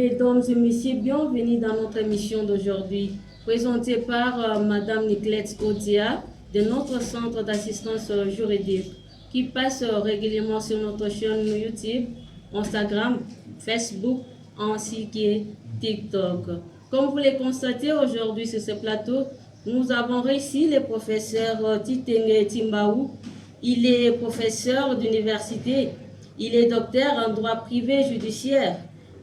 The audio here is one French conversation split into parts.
Mesdames et messieurs, bienvenue dans notre émission d'aujourd'hui, présentée par Madame Niclette Odia de notre centre d'assistance juridique, qui passe régulièrement sur notre chaîne YouTube, Instagram, Facebook, ainsi que TikTok. Comme vous le constatez aujourd'hui sur ce plateau, nous avons réussi le professeur Titenge Timbaou. Il est professeur d'université, il est docteur en droit privé judiciaire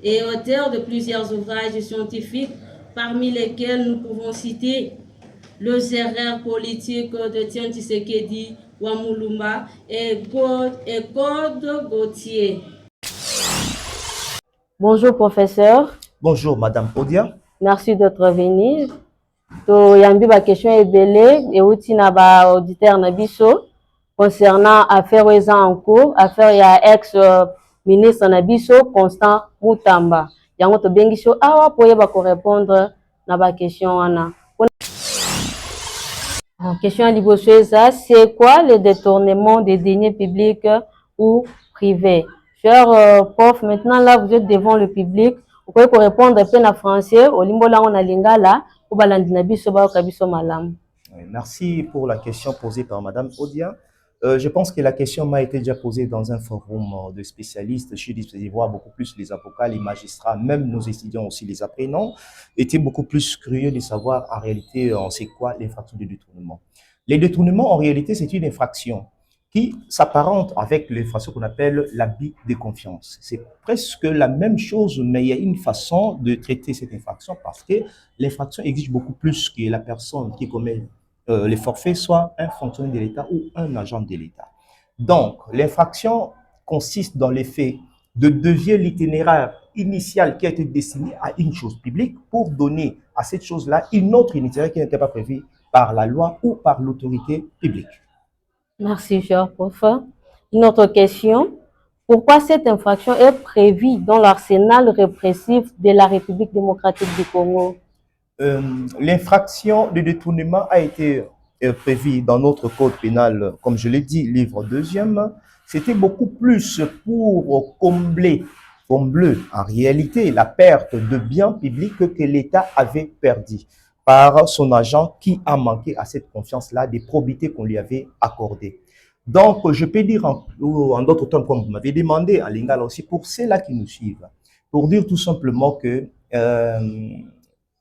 et auteur de plusieurs ouvrages scientifiques, parmi lesquels nous pouvons citer Les erreurs politiques de Tian Tshisekedi Wamulumba et Code Gauthier. Bonjour professeur. Bonjour Madame Odia. Merci d'être venu. To yambi ba question ebele et outi na ba auditeur na biso concernant affaire en cours, affaire ya ex ministre na biso Constant Mutamba. Yango to bengi so awa po yeba ko répondre na ba question wana. Question liboso eza, c'est quoi le détournement des deniers publics ou privés? Cher prof, maintenant là vous êtes devant le public, vous pouvez répondre un peu en français, au limbola on a lingala, ou balandina biso ba kabiso malam. Merci pour la question posée par Madame Odia. Je pense que la question m'a été déjà posée dans un forum de spécialistes. Je dis voir beaucoup plus les avocats, les magistrats, même nos étudiants aussi, les apprenants, étaient beaucoup plus curieux de savoir en réalité c'est quoi l'infraction de détournement. Les détournements, en réalité, c'est une infraction qui s'apparente avec l'infraction qu'on appelle l'abus de confiance. C'est presque la même chose, mais il y a une façon de traiter cette infraction parce que l'infraction exige beaucoup plus que la personne qui commet les forfaits soit un fonctionnaire de l'État ou un agent de l'État. Donc, l'infraction consiste dans le fait de dévier l'itinéraire initial qui a été destiné à une chose publique pour donner à cette chose-là une autre itinéraire qui n'était pas prévue par la loi ou par l'autorité publique. Merci, cher prof. Une autre question. Pourquoi cette infraction est prévue dans l'arsenal répressif de la République démocratique du Congo? L'infraction de détournement a été prévue dans notre code pénal, comme je l'ai dit, livre 2e. C'était beaucoup plus pour combler en réalité la perte de biens publics que l'État avait perdu par son agent qui a manqué à cette confiance-là, des probités qu'on lui avait accordées. Donc, je peux dire en d'autres termes, comme vous m'avez demandé, à Lingala aussi, pour ceux-là qui nous suivent, pour dire tout simplement que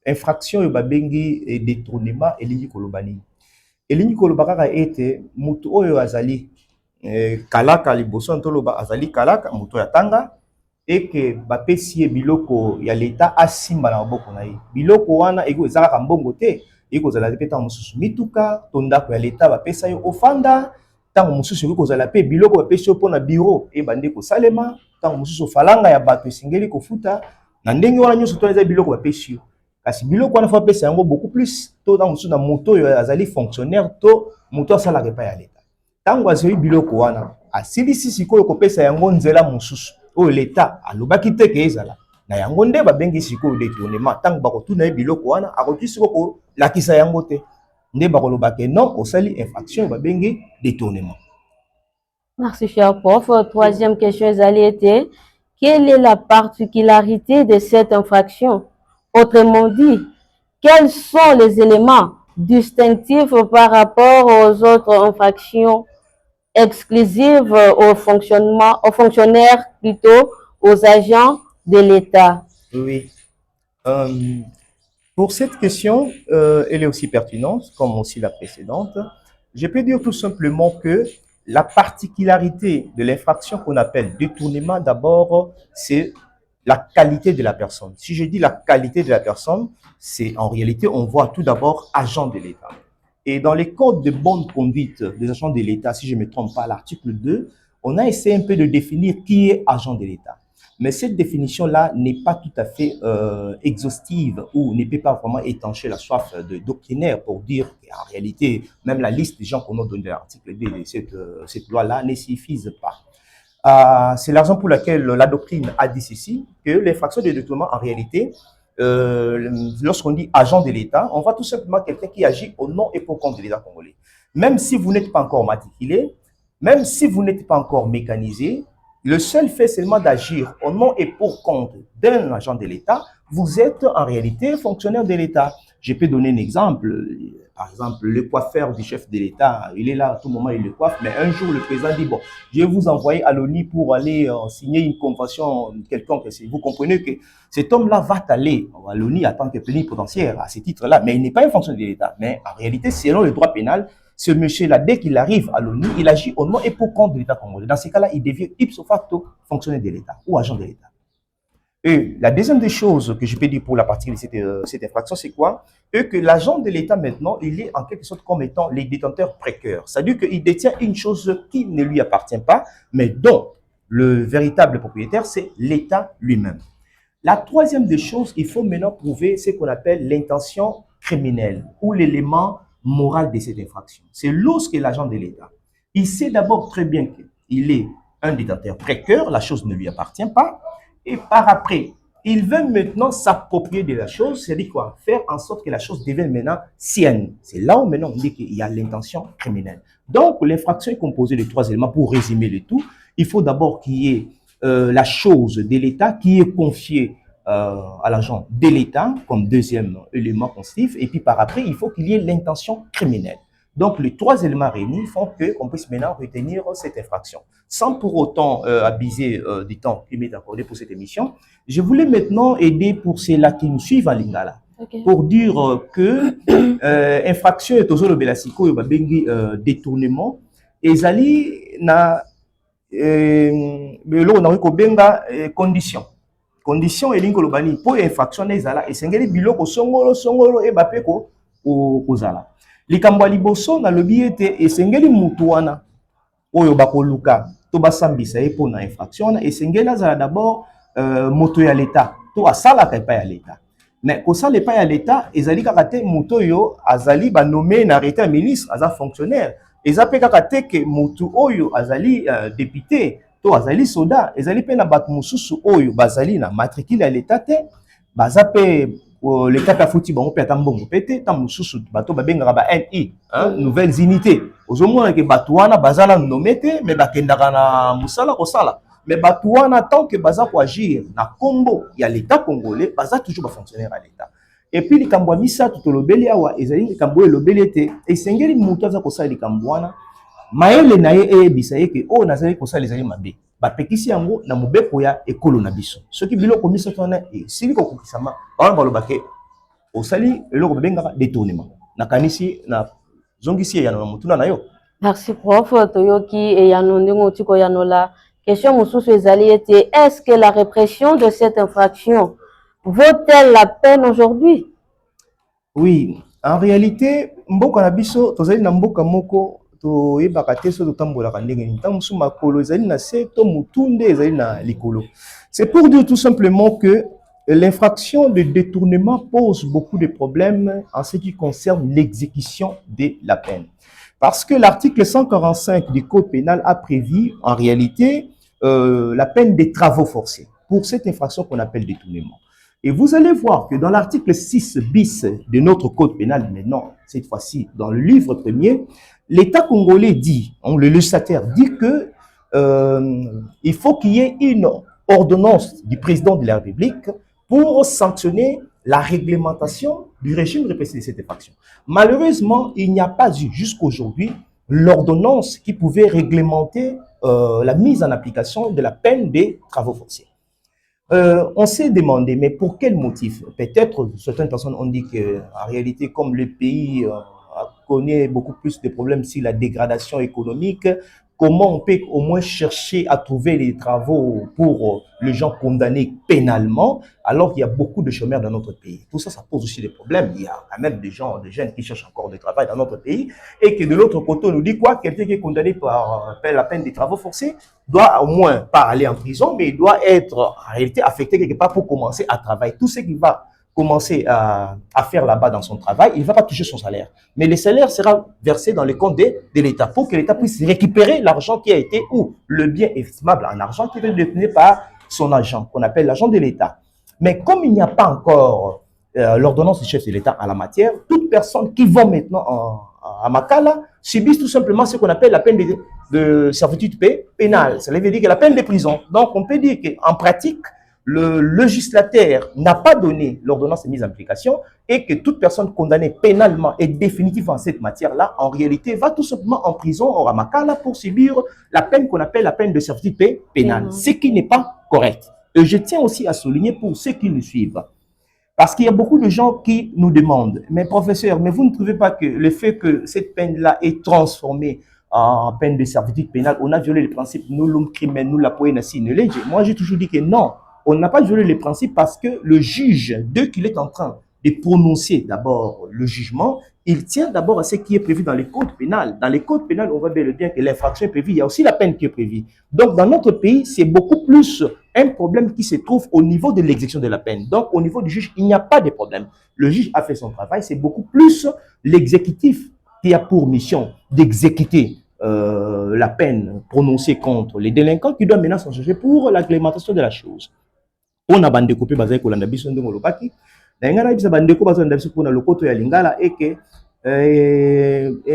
infraction yobabengi et détournement elingi kolobani elingi kolobaka ete mutu oyo azali kalaka liboso ntoloba azali kalaka mutu ya tanga et que bapesi biloko ya l'État asimba na maboko na ye biloko wana eko ezalaka mbongo te eko zala pe tango mususu mituka to ndako ya l'État bapesa yo ofanda tango mususu eko zala pe biloko bapesi yo pona bureau e bande ko salema tango mususu falanga ya bato esengeli kofuta na ndenge wana nyonso to eza biloko bapesi yo. Kasi biloko wana fa pesa yango beaucoup plus to dans na moto yo azali fonctionnaire to moto asala repa ya l'État. Tango azali biloko wana asilisi sikoyo kopesa yango nzela mususu oyo l'État alobaki te ke ezala na yango nde babengi sikoyo détournement. Tango bakotuna biloko wana akoki sikoyo lakisa yango te nde bakolobaki non osali infraction babengi détournement. Merci cher prof. Troisième question était, quelle est la particularité de cette infraction? Autrement dit, quels sont les éléments distinctifs par rapport aux autres infractions exclusives aux fonctionnaires, plutôt aux agents de l'État? Oui. Pour cette question, elle est aussi pertinente, comme aussi la précédente. Je peux dire tout simplement que la particularité de l'infraction qu'on appelle détournement, d'abord, c'est la qualité de la personne. Si je dis la qualité de la personne, c'est en réalité, on voit tout d'abord agent de l'État. Et dans les codes de bonne conduite des agents de l'État, si je ne me trompe pas, l'article 2, on a essayé un peu de définir qui est agent de l'État. Mais cette définition-là n'est pas tout à fait exhaustive ou ne peut pas vraiment étancher la soif de doctrinaire pour dire qu'en réalité, même la liste des gens qu'on a donné dans l'article 2 de cette loi-là ne suffisent pas. C'est la raison pour laquelle la doctrine a dit ceci, que l'infraction de détournement, en réalité, lorsqu'on dit agent de l'État, on voit tout simplement quelqu'un qui agit au nom et pour compte de l'État congolais. Même si vous n'êtes pas encore matriculé, même si vous n'êtes pas encore mécanisé, le seul fait seulement d'agir au nom et pour compte d'un agent de l'État, vous êtes en réalité fonctionnaire de l'État. Je peux donner un exemple. Par exemple, le coiffeur du chef de l'État, il est là à tout moment, il le coiffe, mais un jour, le président dit, bon, je vais vous envoyer à l'ONU pour aller signer une convention quelconque. Vous comprenez que cet homme-là va aller à l'ONU en tant que plénipotentiaire à ce titre-là, mais il n'est pas un fonctionnaire de l'État. Mais en réalité, selon le droit pénal, ce monsieur-là, dès qu'il arrive à l'ONU, il agit au nom et pour compte de l'État congolais. Dans ces cas-là, il devient ipso facto fonctionnaire de l'État ou agent de l'État. Et la deuxième des choses que je peux dire pour la partie de cette infraction, c'est quoi? Que l'agent de l'État maintenant, il est en quelque sorte comme étant les détenteurs précaires. C'est-à-dire qu'il détient une chose qui ne lui appartient pas, mais dont le véritable propriétaire, c'est l'État lui-même. La troisième des choses, il faut maintenant prouver ce qu'on appelle l'intention criminelle ou l'élément moral de cette infraction. C'est lorsque l'agent de l'État, il sait d'abord très bien qu'il est un détenteur précaire, la chose ne lui appartient pas, et par après, il veut maintenant s'approprier de la chose, c'est-à-dire quoi? Faire en sorte que la chose devienne maintenant sienne. C'est là où maintenant on dit qu'il y a l'intention criminelle. Donc, l'infraction est composée de trois éléments. Pour résumer le tout, il faut d'abord qu'il y ait la chose de l'État qui est confiée à l'agent de l'État comme deuxième élément constitutif, et puis par après, il faut qu'il y ait l'intention criminelle. Donc, les trois éléments réunis font qu'on puisse maintenant retenir cette infraction. Sans pour autant abuser du temps qui m'est accordé pour cette émission, je voulais maintenant aider pour ceux-là qui nous suivent en Lingala, pour dire que infraction est toujours le belasiko, il y a détournement, et zali na condition. Condition elingo lobani pour infraction ezala esengeli biloko songolo e bapeko kozala. Likambo liboso na lobi ete esengeli mutu wana oyo bakoluka to basambisa ye pona infraction esengeli azala d'abord moto ya l'État to asalaka epai ya l'État. Mais kosala epai ya l'État ezali kaka te moto oyo azali banomé na arrêté ya ministre aza fonctionnaire. Eza pe kaka te ke motu oyo azali député to azali soda, ezali pe na bato mosusu oyo bazali na matricule ya l'État te, baza pe l'État pe afuti bango pe ata mbongo pe te, ta mosusu bato babengaka ba NI, nouvelles unités. Ozomona ke bato wana bazala nommé te, mais bakendaka na musala kosala. Mais bato wana tant que baza ko agir na kombo ya l'État congolais, baza toujours ba fonctionnaire à l'État. Et puis likambo misato to lobeli awa ezali likambo elobeli te, esengeli mutu aza kosala likambo wana mayele na ye eyebisa ye ke oyo nazali kosala ezali mabe bapekisi yango na mobeko ya ekolo na biso soki biloko misato wana esili kokokisama bawana balobake osali eloko babengaka détournement nakanisi na zongisi eyano na motuna na yo. Merci prof toyoki eyano ndenge oti koyanola question mosusu ezali ete est-ce que la répression de cette infraction vaut-elle la peine aujourd'hui? Oui, en réalité mboka na biso tozali na mboka moko c'est pour dire tout simplement que l'infraction de détournement pose beaucoup de problèmes en ce qui concerne l'exécution de la peine. Parce que l'article 145 du Code pénal a prévu en réalité la peine des travaux forcés pour cette infraction qu'on appelle détournement. Et vous allez voir que dans l'article 6 bis de notre Code pénal, maintenant, cette fois-ci, dans le livre premier, l'État congolais dit, le législateur dit que il faut qu'il y ait une ordonnance du président de la République pour sanctionner la réglementation du régime répressif de cette infraction. Malheureusement, il n'y a pas eu jusqu'aujourd'hui l'ordonnance qui pouvait réglementer la mise en application de la peine des travaux forcés. On s'est demandé, mais pour quel motif? Peut-être certaines personnes ont dit qu'en réalité, comme le pays connaît beaucoup plus de problèmes sur la dégradation économique, comment on peut au moins chercher à trouver des travaux pour les gens condamnés pénalement, alors qu'il y a beaucoup de chômeurs dans notre pays. Tout ça, ça pose aussi des problèmes. Il y a quand même des gens, des jeunes qui cherchent encore du travail dans notre pays, et que de l'autre côté, on nous dit quoi? Quelqu'un qui est condamné par la peine des travaux forcés doit au moins pas aller en prison, mais il doit être en réalité affecté quelque part pour commencer à travailler. Tout ce qui va commencer à faire là-bas dans son travail, il ne va pas toucher son salaire. Mais le salaire sera versé dans le compte de l'État pour que l'État puisse récupérer l'argent qui a été, ou le bien estimable en argent qui est détenu par son agent, qu'on appelle l'agent de l'État. Mais comme il n'y a pas encore l'ordonnance du chef de l'État en la matière, toute personne qui va maintenant à Makala subissent tout simplement ce qu'on appelle la peine de servitude pénale. Ça veut dire que la peine de prison. Donc, on peut dire qu'en pratique, le législateur n'a pas donné l'ordonnance de mise en application et que toute personne condamnée pénalement et définitivement en cette matière-là, en réalité, va tout simplement en prison, au Ramakala, pour subir la peine qu'on appelle la peine de servitude pénale, ce qui n'est pas correct. Et je tiens aussi à souligner pour ceux qui nous suivent, parce qu'il y a beaucoup de gens qui nous demandent, mais professeur, mais vous ne trouvez pas que le fait que cette peine-là est transformée en peine de servitude pénale, on a violé le principe nullum crimen nulla poena sine lege? Moi, j'ai toujours dit que non, on n'a pas violé les principes parce que le juge, dès qu'il est en train de prononcer d'abord le jugement, il tient d'abord à ce qui est prévu dans les codes pénals. Dans les codes pénals, on voit bel et bien que l'infraction est prévue, il y a aussi la peine qui est prévue. Donc, dans notre pays, c'est beaucoup plus un problème qui se trouve au niveau de l'exécution de la peine. Donc, au niveau du juge, il n'y a pas de problème. Le juge a fait son travail, c'est beaucoup plus l'exécutif qui a pour mission d'exécuter la peine prononcée contre les délinquants qui doit maintenant s'en charger pour l'agglémentation de la chose. On a bandé coupé basé sur la biso ndongo lobaki na ngana bisa bandé ko basé ndabiso pour na lokoto ya lingala et que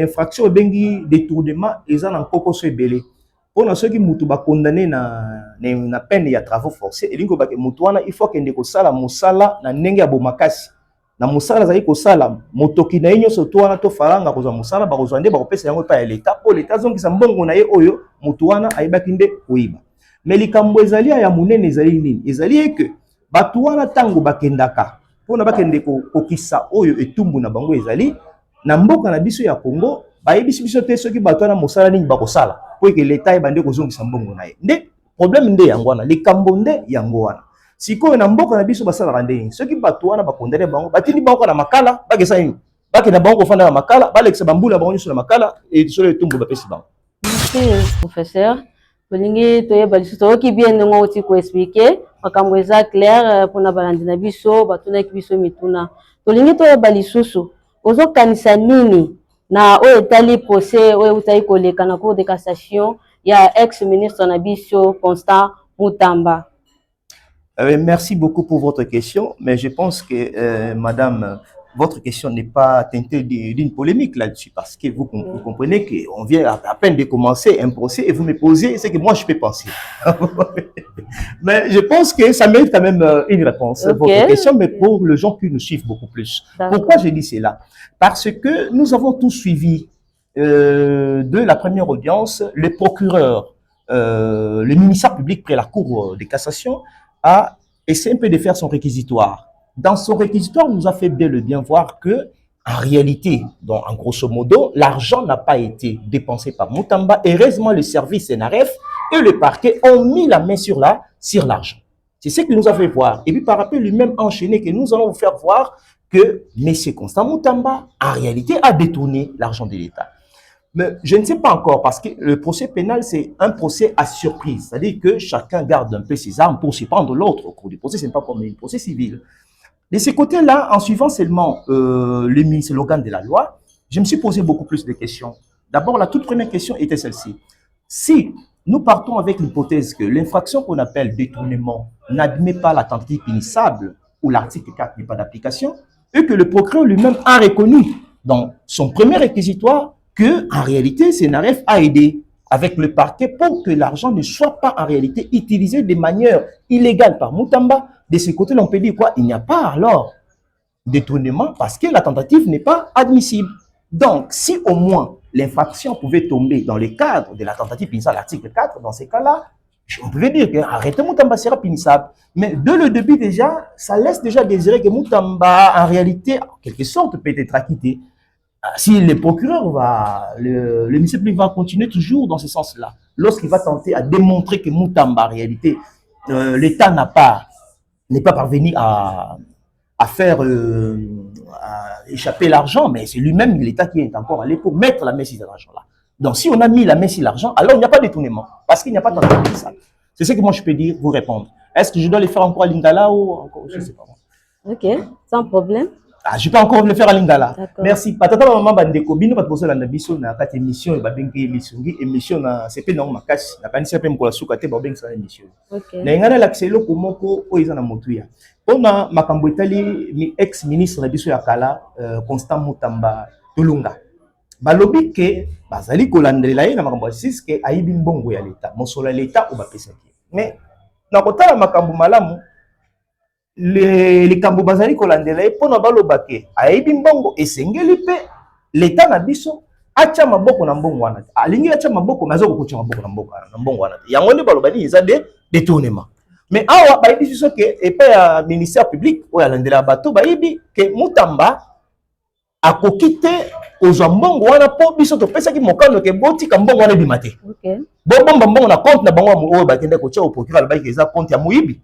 infraction bengi détournement eza na kokoso ebele pona ceux mutu ba condamné na peine ya travaux forcés elingo ba mutu wana il faut kende ko sala musala na ndenge ya bomakasi na musala zali ko sala motoki na yenyo soto wana to faranga ko za musala ba ko nde ba ko pesa yango pa ya l'état po l'état zongi sa mbongo na ye oyo mutu wana ayibaki nde oyiba. Mais likambo ezali ya munene ezali nini? Ezali que batu wana tango bakendaka pona bakende kokisa oyo etumbu na bango ezali na mboka na biso ya Congo bayebisi biso te soki batu wana mosala nini bakosala po ke l'état ebande kozongisa mbongo na ye. Nde problème nde yango wana, likambo nde yango wana. Sikoyo na mboka na biso basala ndenge soki batu wana bakondane bango batindi bango na makala bakesa nini bakenda bango kofanda na makala balekisa bambula bango nyuso na makala et solo etumbu bapesi bango. Merci professeur. Bolingi toyeba lisusu toyoki bien ndenge oti koexplike makambo eza clair mpona balandi na biso batunaki biso mituna. Tolingi toyeba lisusu ozokanisa nini na oyo etali procès oyo eutaki koleka na cour de cassation ya ex ministre na biso Constant Mutamba? Merci beaucoup pour votre question, mais je pense que madame, votre question n'est pas teintée d'une polémique là-dessus, parce que vous comprenez qu'on vient à peine de commencer un procès et vous me posez ce que moi je peux penser. Mais je pense que ça mérite quand même une réponse, votre question, mais pour les gens qui nous suivent beaucoup plus. Pourquoi je dis cela? Parce que nous avons tous suivi de la première audience, le procureur, le ministère public près la Cour de cassation a essayé un peu de faire son réquisitoire. Dans son réquisitoire, nous a fait bel et bien voir que, en réalité, donc en grosso modo, l'argent n'a pas été dépensé par Mutamba. Heureusement, le service NRF et le parquet ont mis la main sur l'argent. C'est ce qu'il nous a fait voir. Et puis, par rapport lui-même enchaîné, que nous allons vous faire voir que M. Constant Mutamba, en réalité, a détourné l'argent de l'État. Mais je ne sais pas encore, parce que le procès pénal, c'est un procès à surprise. C'est-à-dire que chacun garde un peu ses armes pour s'y prendre l'autre au cours du procès. Ce n'est pas comme un procès civil. De ce côté-là, en suivant seulement l'organe de la loi, je me suis posé beaucoup plus de questions. D'abord, la toute première question était celle-ci. Si nous partons avec l'hypothèse que l'infraction qu'on appelle détournement n'admet pas la tentative punissable ou l'article 4 n'est pas d'application, et que le procureur lui-même a reconnu dans son premier réquisitoire que, en réalité, CNRF a aidé avec le parquet pour que l'argent ne soit pas en réalité utilisé de manière illégale par Mutamba. De ce côté-là, on peut dire quoi? Il n'y a pas alors détournement parce que la tentative n'est pas admissible. Donc, si au moins l'infraction pouvait tomber dans le cadre de la tentative punissable, l'article 4, dans ces cas-là, on pouvait dire que arrêter Mutamba sera punissable. Mais dès le début déjà, ça laisse déjà désirer que Mutamba, en réalité, en quelque sorte, peut être acquitté. Si le procureur va, le ministère public va continuer toujours dans ce sens-là, lorsqu'il va tenter à démontrer que Mutamba, en réalité, l'État n'est pas parvenu à faire à échapper l'argent, mais c'est lui-même, l'État, qui est encore allé pour mettre la main sur l'argent-là. Donc, si on a mis la main sur l'argent, alors il n'y a pas de détournement, parce qu'il n'y a pas de ça. C'est ce que moi je peux dire, vous répondre. Est-ce que je dois le faire encore à Lingala ou encore, je ne sais pas. Ok, sans problème. Ah, je peux encore le faire à Lingala. Merci. Patata maman bandeko bino bat poser la biso na kati émission e ba bengi émission na CP na makasi na kanisa pe mkola suka te ba bengi sa émission. OK. Na ngana l'accelo ko moko o eza na motuya. Pona makambo etali mi ex ministre na biso ya kala Constant Mutamba Tulunga. balobi ke bazali kolandela ye na makambo ya justice ke ayibi mbongo ya l'État mosolo ya l'État obapesaki mais na kotala makambo malamu likambo bazali kolandela ye mpona baloba ke ayibi mbongo esengeli mpe l'État na biso acha maboko na mbongo wana te alingi acha maboko mais azokokutia maboko na mbongo wana te yango nde baloba nini eza de détournement mais awa bayibi biso ke epai ya ministère public oyo alandela bato bayibi ke Mutamba akoki te kozwa mbongo wana po biso topesaki mokano ke botika mbongo wana ebima te bobomba mbongo na compte na bango oyo bakende kotia au procureur alobaki eza compte ya moyibi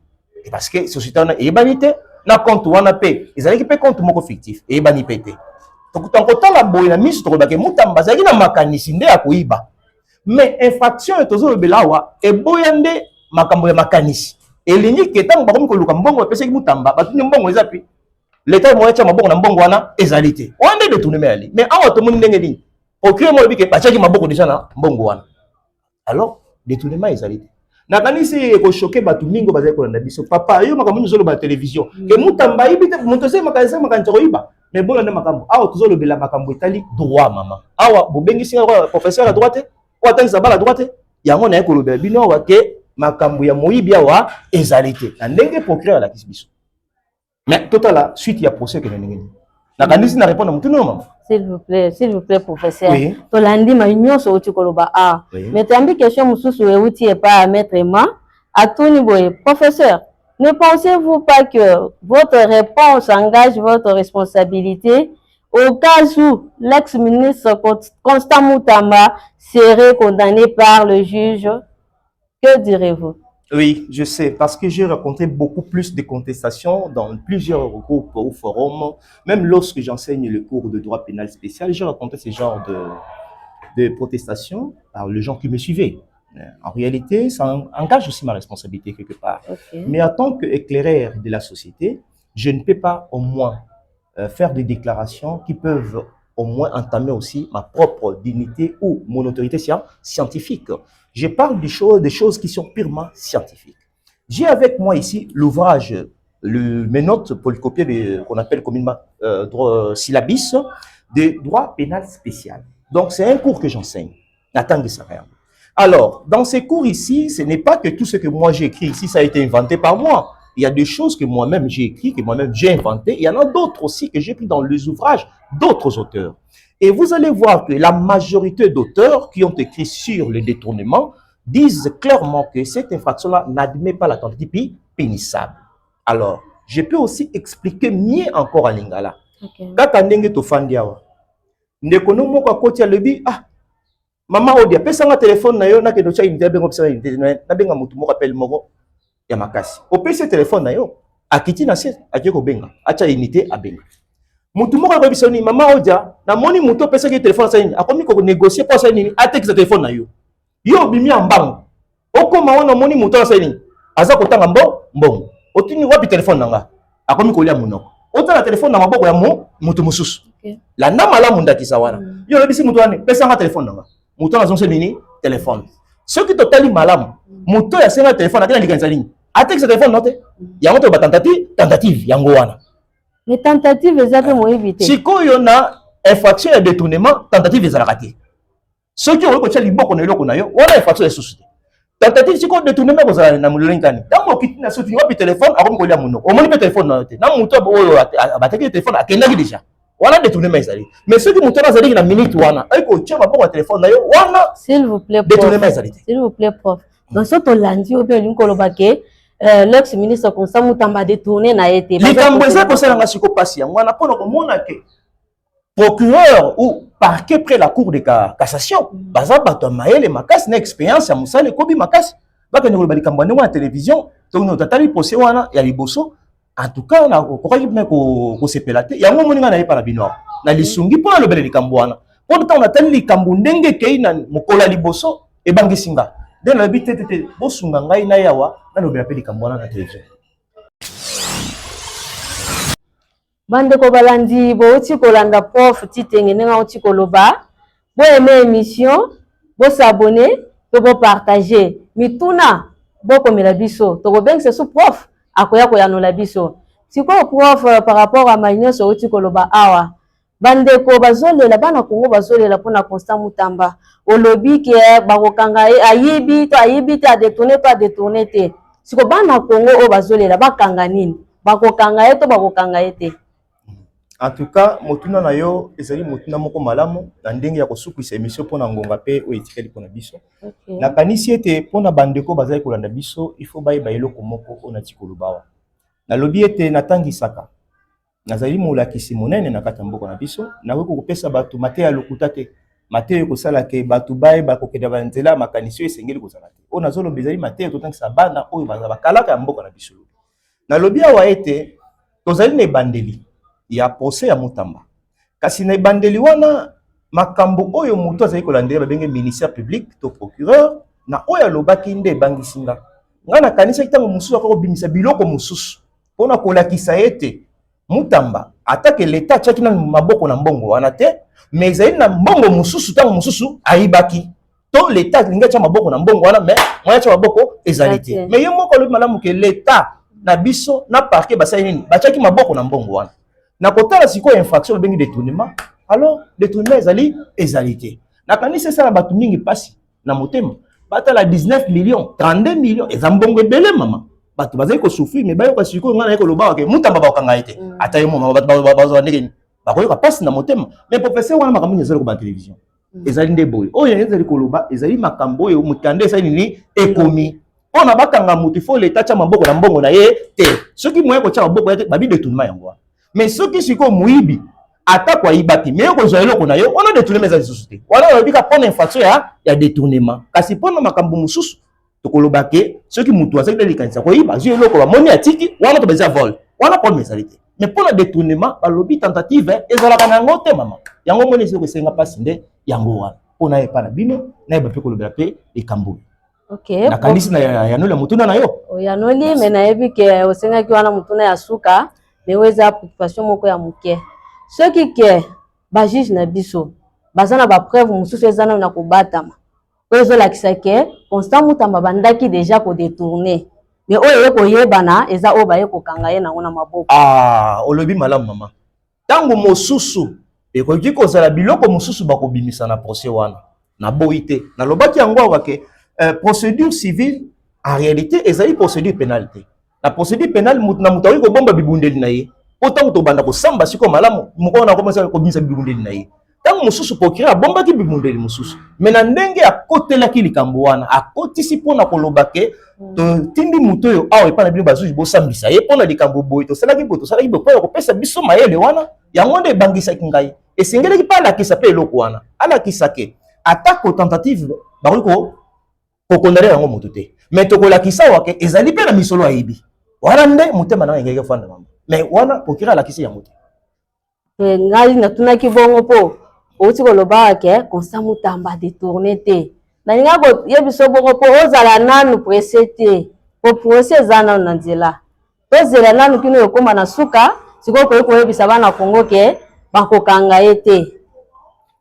parce que société wana eyebani te na compte wana mpe ezalaki mpe compte moko fictif eyebani mpe te tokotala boye na miso tokobaki Mutamba azalaki na makanisi nde ya koyiba mais infraction oyo tozolobela awa eboya nde makambo ya makanisi elingi ke ntango bakomi koluka mbongo bapesaki Mutamba batuni mbongo eza pi l'État moya tia maboko na mbongo wana ezali te wana nde détournement yali mais awa tomoni ndenge nini procureur mo lobi ke batiaki maboko déjà na mbongo wana alors détournement ezali te nakanisi ekoshoke bato mingi bazali kolanda biso papa yo makambo nyonso oloba télévision ke Mutamba ayibi te moto se makanisi koyiba mais bolanda makambo awa tozolobela makambo etali droit mama awa bobengisi professeur à droite o atangisa bala droite yango na ye kolobela bino awa ke makambo ya moyibi awa ezali te na ndenge procureur alakisi biso mais total suite ya procès que nous nakanisi na répondre mutu non maman s'il vous plaît professeur oui. Tolandi ma union so utikoloba oui. mais tambi question mususu euti et pas à maître Emma à tout niveau professeur ne pensez-vous pas que votre réponse engage votre responsabilité au cas où l'ex-ministre Constant Mutamba serait condamné par le juge? Que direz-vous? Oui, je sais, parce que j'ai rencontré beaucoup plus de contestations dans plusieurs groupes ou forums. Même lorsque j'enseigne le cours de droit pénal spécial, j'ai rencontré ce genre de protestations par les gens qui me suivaient. En réalité, ça engage aussi ma responsabilité quelque part. Okay. Mais en tant qu'éclaireur de la société, je ne peux pas au moins faire des déclarations qui peuvent au moins entamer aussi ma propre dignité ou mon autorité scientifique. Je parle des choses qui sont purement scientifiques. J'ai avec moi ici l'ouvrage, mes notes polycopiées qu'on appelle communément syllabis de droit pénal spécial. Donc c'est un cours que j'enseigne. Alors, dans ces cours ici, ce n'est pas que tout ce que moi j'ai écrit ici, ça a été inventé par moi. Il y a des choses que moi-même j'ai écrites, que moi-même j'ai inventées. Il y en a d'autres aussi que j'ai pris dans les ouvrages d'autres auteurs. Et vous allez voir que la majorité d'auteurs qui ont écrit sur le détournement disent clairement que cette infraction-là n'admet pas la tentative pénissable. Alors, je peux aussi expliquer mieux encore à Lingala. Kaka ndenge tofandi awa. Ndeko no moko akoti ya lebi mama Odia pesa nga téléphone na yo na kendo cha unité bengo pesa unité na benga mutu moko appel moko ya makasi. O pesa téléphone na yo akiti na se akiko benga acha unité abenga. Mutu moko ko bisoni mama Odia na moni mutu pesa ki téléphone sa nini akomi ko négocier pour ça nini ateki sa téléphone na yo. Yo bimi ambango. Okoma wana moni mutu sa nini aza kotanga mbongo. Otuni wapi téléphone nanga akomi ko lia munoko. Ota na téléphone na maboko ya mutu mususu. La ndama la mundakisa wana. Yo lebisi mutu wana pesa nga téléphone nanga. Mutu na zonse nini téléphone. Ce qui totali malamu. Mutu ya senga téléphone akina likanza nini. Ateki sa téléphone note. Yango to ba tentative yango wana. Les tentatives ezape mo éviter. Sikoyo na infraction ya détournement tentative ezalaka te. Ceux qui ont ko tia liboko na eloko na yo wana infraction ya société. Tentative siko détournement kozala na mulelo ngani. Tango okiti na soki wapi téléphone akomi kolia munoko. Omoni pe téléphone na te. Na mutu oyo abataki téléphone akendaki déjà. Voilà détournement ezali. Mais ceux qui mutu na zali na minute wana, ay ko tia maboko téléphone na yo wana. S'il vous plaît détournement ezali. S'il vous plaît prof. Dans ce tolandi obe linkolobaké l'ex-ministre Constant Mutamba détourné na été. Likambo eza kosala nga siko pasi yango wana pona komona ke procureur ou parquet près la cour de cassation baza bato mayele makasi na expérience ya musale kobi makasi baka ne kolobali kambo ndenge na télévision to no tatali procès wana ya liboso en tout cas na kokaki me ko sepela te yango moninga na yepa na bino na lisungi pona lobele likambo wana pona ta on atali likambo ndenge kei na mokola liboso e bangisinga de na bitete bosunga ngai na yawa na lobela pe likambo wana na télévision. Bande ko balandi bo uti kolanda prof titenge nenga uti koloba bo aimer émission bo s'abonner pe bo partager mituna bo komela biso to ko bengse su prof akoya ko yanola biso siko prof par rapport à ma union so uti koloba awa bandeko bazolela bana Congo bazolela pona Constant Mutamba olobi ke bakokanga ayibi te adetourné te siko bana Congo o bazolela bakanga nini bakokanga ye to bakokanga ye te. En tout cas motuna na yo ezali motuna moko malamu na ndenge ya kosukwisa émission pona ngonga pe o etikali pona biso. Na kanisi ete pona bandeko bazali kolanda biso il faut bayeba eloko moko ona tikolubawa na lobi ete natangisaka nazali molakisi monene na kati ya mboka na biso nakoki kopesa bato mateya lokuta te mateya kosala ke bato bayeba kokenda banzela makanisi oyo esengeli kozala te oyo nazoloba ezali mateya totangisa bana oyo baza bakalaka ya mboka na biso na lobi awa ete tozali na ebandeli ya procès ya Mutamba kasi na ebandeli wana makambo oyo moto azali kolandela babenge ministère public to procureur na oyo alobaki nde ebangisinga nga na kanisa kitango mosusu akobimisa biloko mosusu mpona kolakisa ete Mutamba atake l'État tchaki na maboko na mbongo wana te mais ezali na mbongo mosusu tango mosusu ayibaki to l'État linga tcha maboko na mbongo wana mais moya tcha maboko ezali te mais ye moko lobi malamu ke l'État na biso na parquet basali nini batchaki maboko na mbongo wana na kotala sikoyo infraction bengi détournement alors détournement ezali te na kanisa esala bato mingi pasi na motema batala 19 millions 32 millions eza mbongo ebele mama bato bazali ko souffrir mais bayoka sikoyo ngana yeko loba ke Mutamba bakanga ete ata yo mama bazo ndenge bakoyoka pasi na motema mais professeur wana makambo ezali ko ba télévision ezali nde boy oyo ezali ko loba ezali makambo oyo mutande ezali ni ekomi ona bakanga mutu fo l'État cha maboko na mbongo na ye te soki moye ko cha maboko ya te babi détournement yango mais soki siko muibi ata kwa ibaki mais ko zo eloko na yo ona détournement za société wala yobika pona infraction ya détournement kasi pona makambo mususu tokoloba ke soki mutu azali na likanisa ko iba zo eloko ba moni atiki wana to beza vol wana pona mesalité mais pona détournement balobi tentative ezalaka na ngote mama yango moni siko senga pasi nde yango wana pona ye pana bino na ba pe kolobela pe ekambo. OK na kanisi na yanole mutuna na yo yanoli mais na yebi ke osenga ki wana mutuna ya suka mais weza préoccupation moko ya muke soki ke ba juge na biso bazana ba preuve mususu ezana na kobatama oyo lakisa ke Constant Mutamba bandaki déjà ko détourner mais oyo yeko yebana eza oyo ba yeko kanga ye nango na maboko olobi malamu mama tango mosusu ekoki kozala biloko mosusu bakobimisa na procès wana na boite na lobaki yango awa ke procédure civile en réalité ezali procédure pénale te la procédure pénale na mutawi ko bomba bibundeli na ye ota to banda ko samba siko malamu moko na komisa ko bimisa bibundeli na ye tango mosusu procureur bomba ki bibundeli mosusu mais na ndenge akotela ki likambo wana akotisi pona koloba ke to tindi muto yo awa epa na bino bazuji bo sambisa ye pona likambo boy to salaki bo ko pesa biso mayele wana yango nde bangisa kingai esengeli ki pala kisa pe eloko wana ala kisake attaque tentative bariko ko condamner yango moto te mais to kolakisa wake ezali pe na misolo ayibi wana nde mutema na ngeke fanda mama mais wana procureur alakisi yango te ngali natunaki bongo po outi koloba ke Constant Mutamba détourné te na ninga ko yebiso bongo po ozala nanu pressé te po procès ezana na nzela ozela nanu kino yokoma na suka siko ko yebisa bana Congo ke bakokanga ye te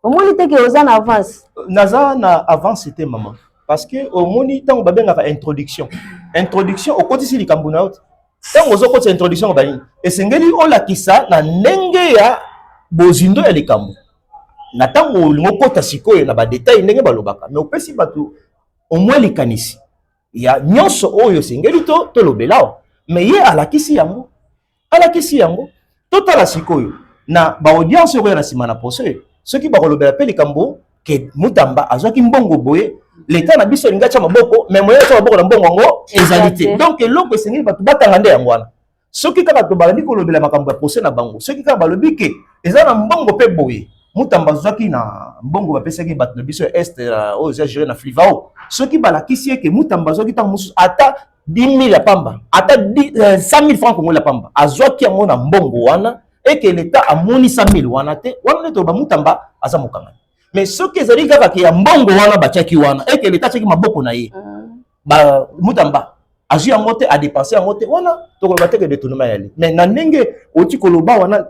omoni te ke ozana avance naza na avance te mama parce que omoni tango babengaka introduction au kotisi likambo na yote tango zo kotisa introduction ba nini esengeli olakisa na ndenge ya bozindo ya likambo na tango olingo kota sikoyo na ba détail ndenge balobaka mais opesi bato au moins likanisi ya nyonso oyo esengeli to lobelawa mais ye alakisi yango totala sikoyo na ba audience oyo na sima na procès soki bakolobela pe likambo ke Mutamba azwaki mbongo boye l'État na biso linga cha maboko mais moyo cha maboko na mbongo ngo ezalité donc eloko esengeli bato batanga nde yango wana soki kaka to balandi kolobela makambo ya procès na bango soki kaka balobi ke eza na mbongo pe boye Mutamba azwaki na mbongo bapesaki bato na biso est oyo eza géré na Flivao soki balakisi ke Mutamba azwaki tango mosusu ata 10 000 ya pamba ata 100 000 francs congolais ya pamba azwaki yango na mbongo wana et que l'État amoni 100 000 wana te wana to ba Mutamba aza mokanga mais soki ezali kaka ke ya mbongo wana batiaki wana et que l'État tiaki maboko na ye ba Mutamba azwi yango te adépenser yango te wana tokoloba te ke détournement yali mais na ndenge oti koloba wana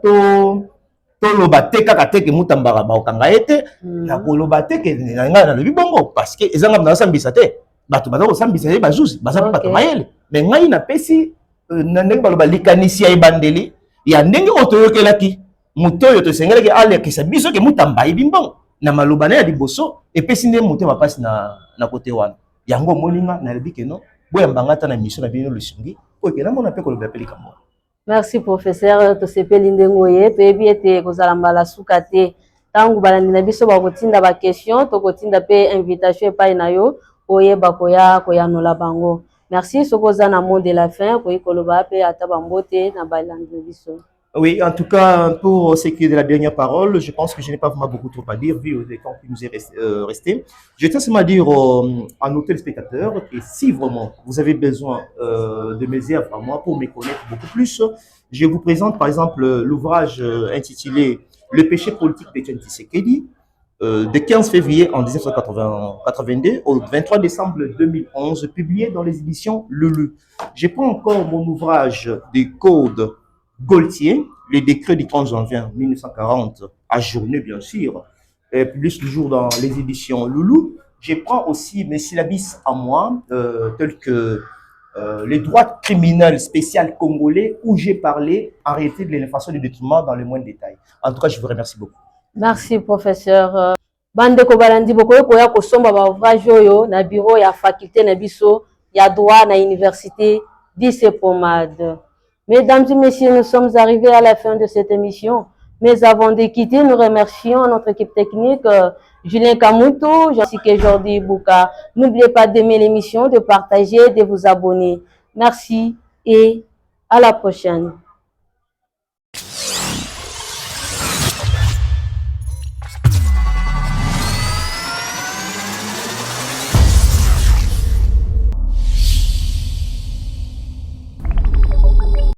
toloba te kaka te ke Mutamba bakokanga ye te na koloba te ke na ngai nalobi bongo parce que ezanga nazosambisa te bato baza kosambisa ye bazuzi baza mpe bato mayele mais ngai napesi na ndenge baloba likanisi ya ebandeli ya ndenge oyo toyokelaki moto yo to sengelaki ale ke sa biso ke mutamba ibimbon na malobana ya liboso epesi nde moto va passe na côté wana yango moninga na lebi ke no boya mbangata na mission na bino lusungi po ke na mona pe ko loba pelika mo. Merci professeur to sepeli ndengoye to ebi ete kozala mbala suka te tangu balandi na biso bakotinda ba question to kotinda pe invitation epai na yo oyeba koya nola bango. Merci sokoza na mot de la fin ko ikoloba pe ata bambote na balandi na biso. Oui, en tout cas, pour ce qui est de la dernière parole, je pense que je n'ai pas vraiment beaucoup trop à dire, vu le temps qui nous est resté. Je tiens seulement à dire à nos téléspectateurs que si vraiment vous avez besoin de mes œuvres à moi pour me connaître beaucoup plus, je vous présente par exemple l'ouvrage intitulé Le péché politique d'Etienne Tshisekedi, de 15 février en 1982 au 23 décembre 2011, publié dans les éditions Lulu. Je prends encore mon ouvrage des codes Gaultier, les décrets du 30 janvier 1940, ajourné bien sûr, publié toujours dans les éditions Loulou. Je prends aussi mes syllabis à moi, tels que les droits criminels spéciaux congolais, où j'ai parlé, arrêté de l'infraction du détournement dans le moindre détail. En tout cas, je vous remercie beaucoup. Merci professeur. Bande ko balandi bokoyo koya kosomba ba ouvrage oyo na bureau ya faculté na biso ya droit na université Lycée Pomade. Mesdames et messieurs, nous sommes arrivés à la fin de cette émission. Mais avant de quitter, nous remercions notre équipe technique, Julien Kamoutou, ainsi que Jordi Bouka. N'oubliez pas d'aimer l'émission, de partager, de vous abonner. Merci et à la prochaine.